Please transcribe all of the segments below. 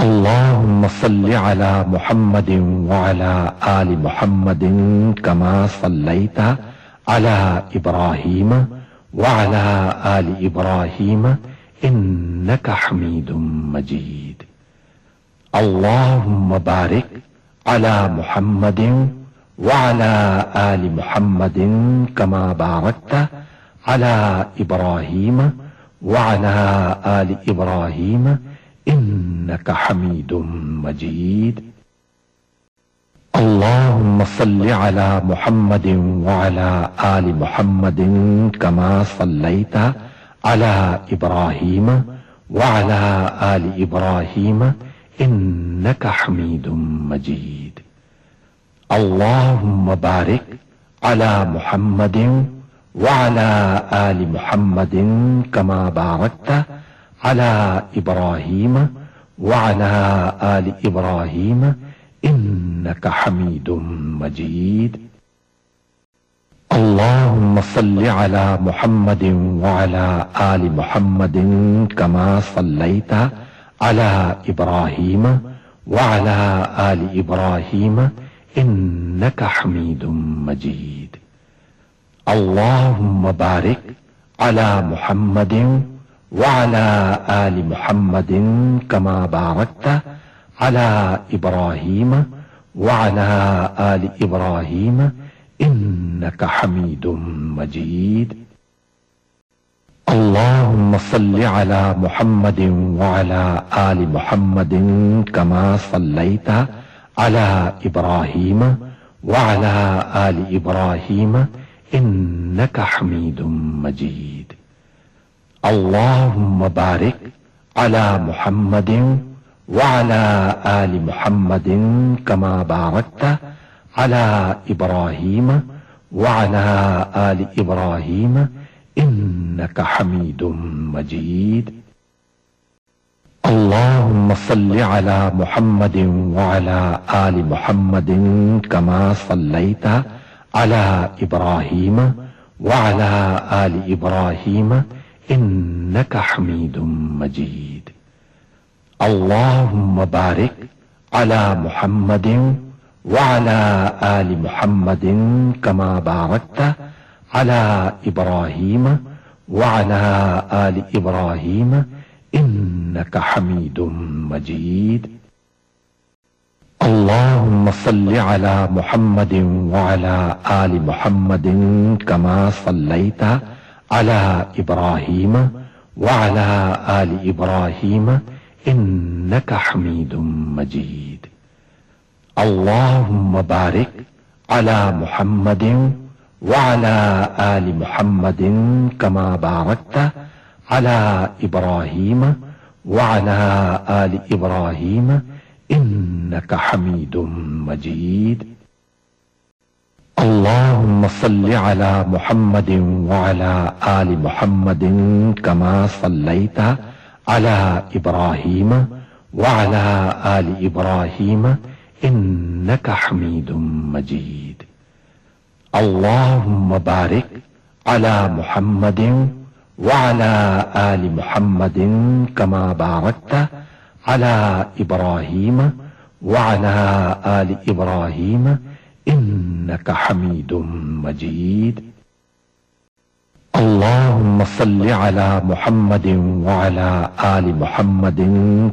اللهم صل على محمد وعلى آل محمد كما صليت على إبراهيم وعلى آل إبراهيم إنك حميد مجيد. اللهم بارك على محمد وعلى آل محمد كما باركت على إبراهيم وعلى آل إبراهيم إنك حميد مجيد. اللهم صل على محمد وعلى آل محمد كما صليت على إبراهيم وعلى آل إبراهيم إنك حميد مجيد. اللهم بارك على محمد وعلى آل محمد كما باركت على إبراهيم وعلى آل إبراهيم إنك حميد مجيد. اللهم صل على محمد وعلى آل محمد كما صليت على إبراهيم وعلى آل إبراهيم إنك حميد مجيد. اللهم بارك على محمد وعلى آل محمد كما باركت على إبراهيم وعلى آل إبراهيم إنك حميد مجيد. اللهم صل على محمد وعلى آل محمد كما صليت على إبراهيم وعلى آل إبراهيم إنك حميد مجيد. اللهم بارك على محمد وعلى آل محمد كما باركت على إبراهيم وعلى آل إبراهيم إنك حميد مجيد. اللهم صل على محمد وعلى آل محمد كما صليت على إبراهيم وعلى آل إبراهيم إنك حميد مجيد. اللهم بارك على محمد وعلى آل محمد كما باركت على إبراهيم وعلى آل إبراهيم إنك حميد مجيد. اللهم صل على محمد وعلى آل محمد كما صليت على إبراهيم وعلى آل إبراهيم إنك حميد مجيد. اللهم بارك على محمد وعلى آل محمد كما باركت على إبراهيم وعلى آل إبراهيم إنك حميد مجيد. اللهم صل على محمد وعلى آل محمد كما صليت على إبراهيم وعلى آل إبراهيم إنك حميد مجيد. اللهم بارك على محمد وعلى آل محمد كما باركت على إبراهيم وعلى آل إبراهيم إنك حميد مجيد. اللهم صل على محمد وعلى آل محمد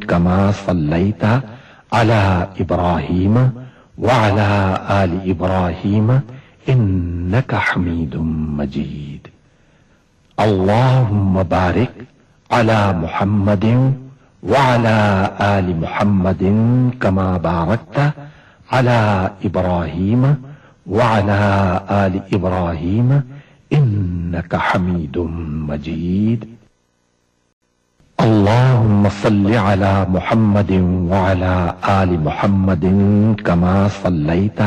كما صليت على إبراهيم وعلى آل إبراهيم إنك حميد مجيد. اللهم بارك على محمد وعلى آل محمد كما باركت على إبراهيم وعلى آل إبراهيم إنك حميد مجيد. اللهم صل على محمد وعلى آل محمد كما صليت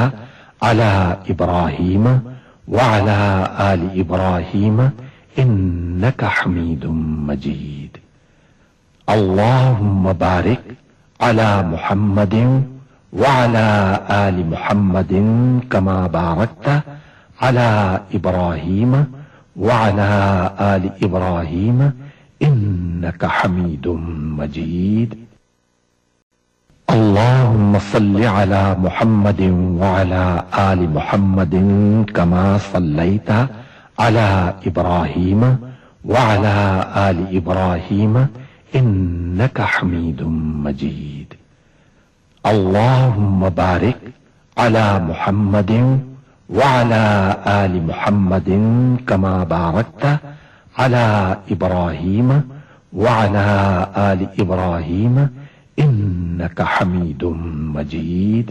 على إبراهيم وعلى آل إبراهيم إنك حميد مجيد. اللهم بارك على محمد وعلى آل محمد كما باركت على إبراهيم وعلى آل إبراهيم إنك حميد مجيد. اللهم صل على محمد وعلى آل محمد كما صليت على إبراهيم وعلى آل إبراهيم إنك حميد مجيد. اللهم بارك على محمد وعلى آل محمد كما باركت على إبراهيم وعلى آل إبراهيم إنك حميد مجيد.